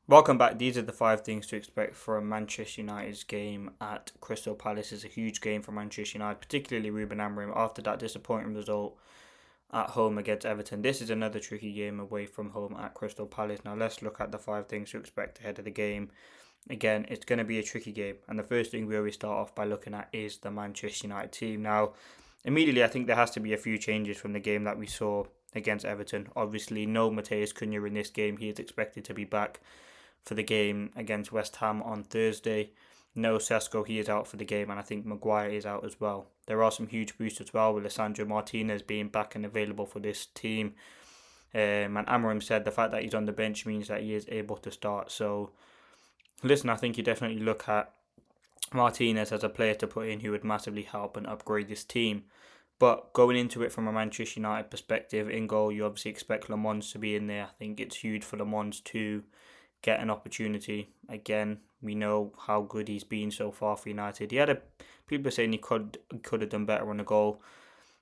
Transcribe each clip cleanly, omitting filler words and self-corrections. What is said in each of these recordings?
Welcome back. These are the five things to expect from Manchester United's game at Crystal Palace. It's a huge game for Manchester United, particularly Ruben Amorim after that disappointing result at home against Everton. This is another tricky game away from home at Crystal Palace. Now let's look at the five things to expect ahead of the game. Again, it's going to be a tricky game, and the first thing we always start off by looking at is the Manchester United team. Now, immediately, I think there has to be a few changes from the game that we saw against Everton. Obviously, no Mateus Cunha in this game. He is expected to be back for the game against West Ham on Thursday. No Sesko, he is out for the game, and I think Maguire is out as well. There are some huge boosts as well with Lisandro Martinez being back and available for this team. And Amorim said the fact that he's on the bench means that he is able to start. So, listen, I think you definitely look at Martinez as a player to put in who would massively help and upgrade this team. But going into it from a Manchester United perspective, in goal, you obviously expect Le Mans to be in there. I think it's huge for Le Mans to get an opportunity. Again, we know how good he's been so far for United. People are saying he could have done better on the goal.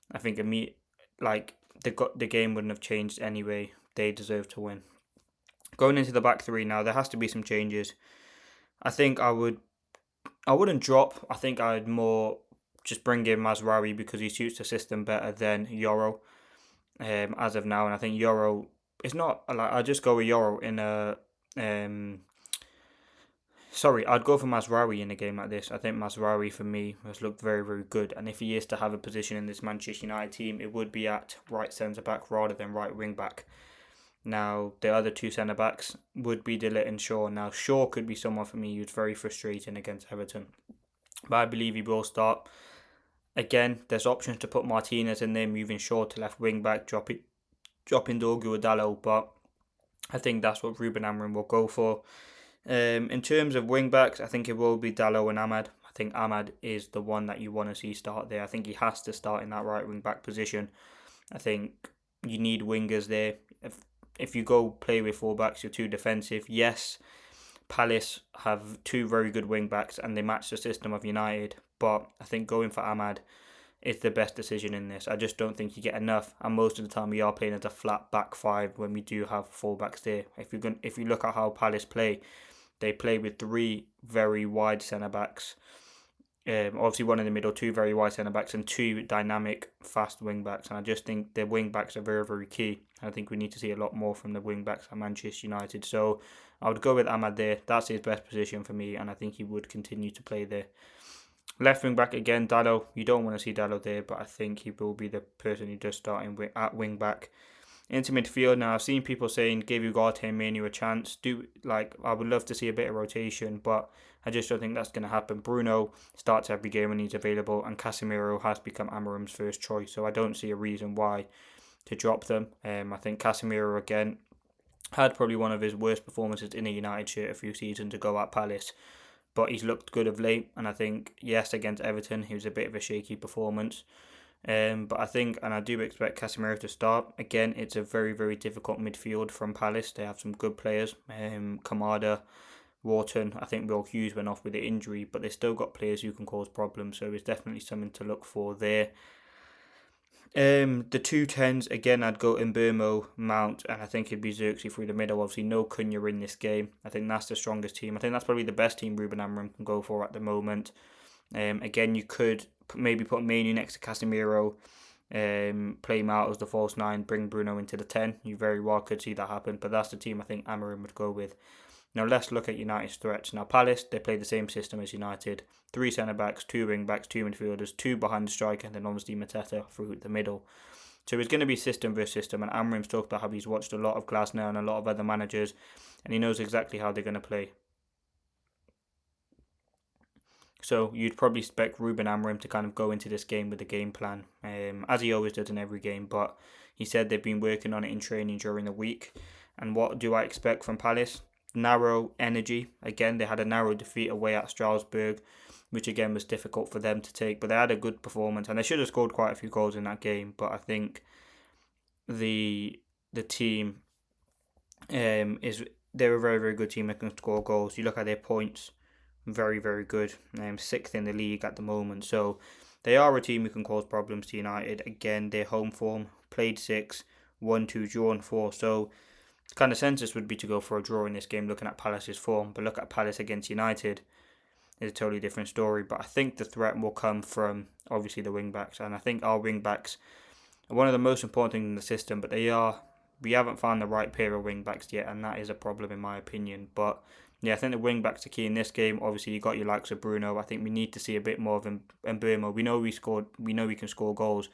I think the game wouldn't have changed anyway. They deserve to win. Going into the back three now, there has to be some changes. I think I wouldn't drop. I think I'd more just bring in Mazraoui because he suits the system better than Yoro as of now. And I think Yoro is not like I just go with Yoro in a um. Sorry, I'd go for Mazraoui in a game like this. I think Mazraoui for me has looked very, very good. And if he is to have a position in this Manchester United team, it would be at right centre back rather than right wing back. Now, the other two centre backs would be De Ligt and Shaw. Now, Shaw could be someone for me who's very frustrating against Everton. But I believe he will start. Again, there's options to put Martinez in there, moving Shaw to left wing back, dropping Dorgu or Dalot. But I think that's what Ruben Amorim will go for. In terms of wing backs, I think it will be Dalot and Ahmad. I think Ahmad is the one that you want to see start there. I think he has to start in that right wing back position. I think you need wingers there. If you go play with fullbacks, you're too defensive. Yes, Palace have two very good wing backs and they match the system of United, but I think going for Ahmad is the best decision in this. I just don't think you get enough, and most of the time we are playing as a flat back five when we do have fullbacks there. If you look at how Palace play, they play with three very wide centre backs. Obviously, one in the middle, two very wide centre backs, and two dynamic, fast wing backs. And I just think the wing backs are very, very key. I think we need to see a lot more from the wing backs at Manchester United. So I would go with Ahmad there. That's his best position for me, and I think he would continue to play there. Left wing back again, Dalot. You don't want to see Dalot there, but I think he will be the person who does start at wing back. Into midfield now, I've seen people saying give Ugarte and Manu a chance. I would love to see a bit of rotation, but I just don't think that's going to happen. Bruno starts every game when he's available, and Casemiro has become Amorim's first choice, so I don't see a reason why to drop them. I think Casemiro again had probably one of his worst performances in a United shirt a few seasons ago at Palace, but he's looked good of late, and I think yes against Everton he was a bit of a shaky performance. But I think, and I do expect Casemiro to start. Again, it's a very, very difficult midfield from Palace. They have some good players. Kamada, Wharton. I think Will Hughes went off with the injury, but they still got players who can cause problems. So it's definitely something to look for there. The two tens again, I'd go Mbeumo, Mount, and I think it'd be Xerxes through the middle. Obviously, no Cunha in this game. I think that's the strongest team. I think that's probably the best team Ruben Amorim can go for at the moment. Again, you could maybe put Manu next to Casemiro, play him out as the false nine, bring Bruno into the 10. You very well could see that happen, but that's the team I think Amorim would go with. Now let's look at United's threats. Now Palace, they play the same system as United. Three centre-backs, two wing-backs, two midfielders, two behind the striker, and then obviously Mateta through the middle. So it's going to be system versus system, and Amorim's talked about how he's watched a lot of Glasner and a lot of other managers, and he knows exactly how they're going to play. So you'd probably expect Ruben Amorim to kind of go into this game with a game plan, as he always does in every game. But he said they've been working on it in training during the week. And what do I expect from Palace? Narrow energy. Again, they had a narrow defeat away at Strasbourg, which again was difficult for them to take. But they had a good performance, and they should have scored quite a few goals in that game. But I think the team is they're a very, very good team that can score goals. You look at their points, very, very good. Sixth in the league at the moment. So they are a team who can cause problems to United. Again, their home form, played 6, won 2, drawn 4. So kind of consensus would be to go for a draw in this game, looking at Palace's form. But look at Palace against United, is a totally different story. But I think the threat will come from obviously the wing backs, and I think our wing backs are one of the most important things in the system. But we haven't found the right pair of wing backs yet, and that is a problem in my opinion. But yeah, I think the wing backs are key in this game. Obviously, you got your likes of Bruno. I think we need to see a bit more of Mbeumo. We know we can score goals,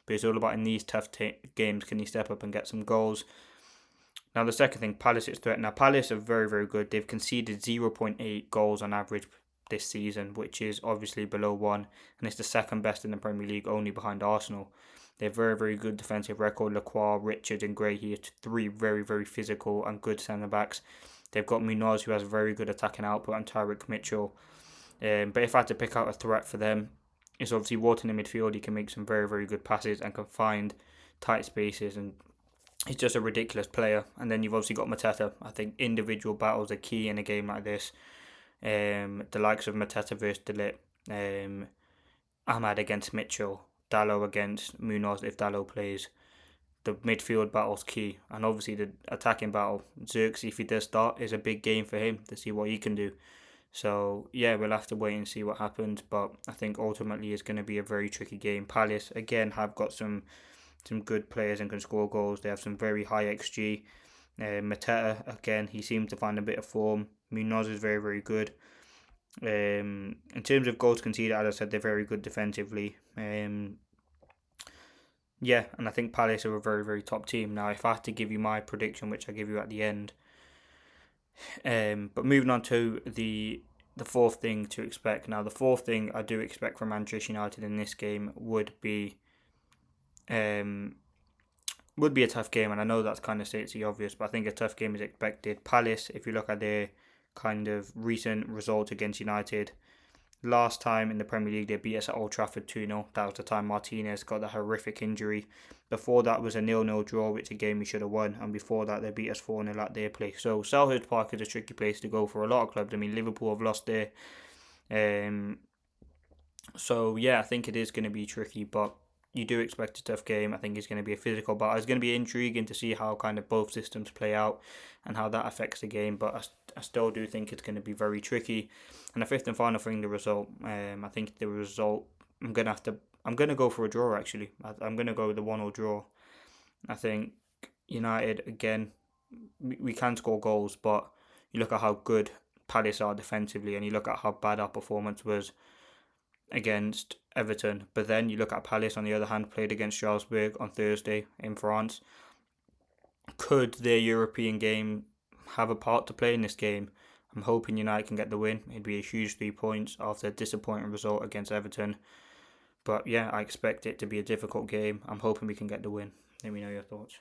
but it's all about in these tough games, can he step up and get some goals? Now, the second thing, Palace's threat. Now, Palace are very, very good. They've conceded 0.8 goals on average this season, which is obviously below 1, and it's the second best in the Premier League, only behind Arsenal. They have very, very good defensive record. Lacroix, Richard and Gray here, three very, very physical and good centre-backs. They've got Munoz, who has very good attacking output, and Tyrick Mitchell. But if I had to pick out a threat for them, it's obviously Wharton in midfield. He can make some very, very good passes and can find tight spaces, and he's just a ridiculous player. And then you've obviously got Mateta. I think individual battles are key in a game like this. The likes of Mateta versus De Ligt, Ahmad against Mitchell, Dalot against Munoz if Dalot plays. The midfield battle's key, and obviously the attacking battle. Xerxes, if he does start, is a big game for him to see what he can do. So yeah, we'll have to wait and see what happens, but I think ultimately it's going to be a very tricky game. Palace again have got some good players and can score goals. They have some very high XG. Mateta again, he seems to find a bit of form. Munoz is very, very good. In terms of goals conceded, as I said, they're very good defensively. Yeah, and I think Palace are a very, very top team. Now, if I had to give you my prediction, which I give you at the end, but moving on to the fourth thing to expect. Now, the fourth thing I do expect from Manchester United in this game would be a tough game, and I know that's kind of states the obvious, but I think a tough game is expected. Palace, if you look at their kind of recent result against United, last time in the Premier League they beat us at Old Trafford 2-0. That was the time Martinez got the horrific injury. Before that was a 0-0 draw, which is a game we should have won, and before that they beat us 4-0 at their place. So Selhurst Park is a tricky place to go for a lot of clubs. I mean, Liverpool have lost there. So yeah, I think it is going to be tricky, but you do expect a tough game. I think it's going to be a physical battle. It's going to be intriguing to see how kind of both systems play out and how that affects the game, but I still do think it's going to be very tricky. And the fifth and final thing, the result. I think the result, I'm going to go for a draw actually. I'm going to go with the 1-0 draw. I think United, again, we can score goals, but you look at how good Palace are defensively and you look at how bad our performance was against Everton. But then you look at Palace, on the other hand, played against Strasbourg on Thursday in France. Could their European game have a part to play in this game? I'm hoping United can get the win. It'd be a huge 3 points after a disappointing result against Everton. But yeah, I expect it to be a difficult game. I'm hoping we can get the win. Let me know your thoughts.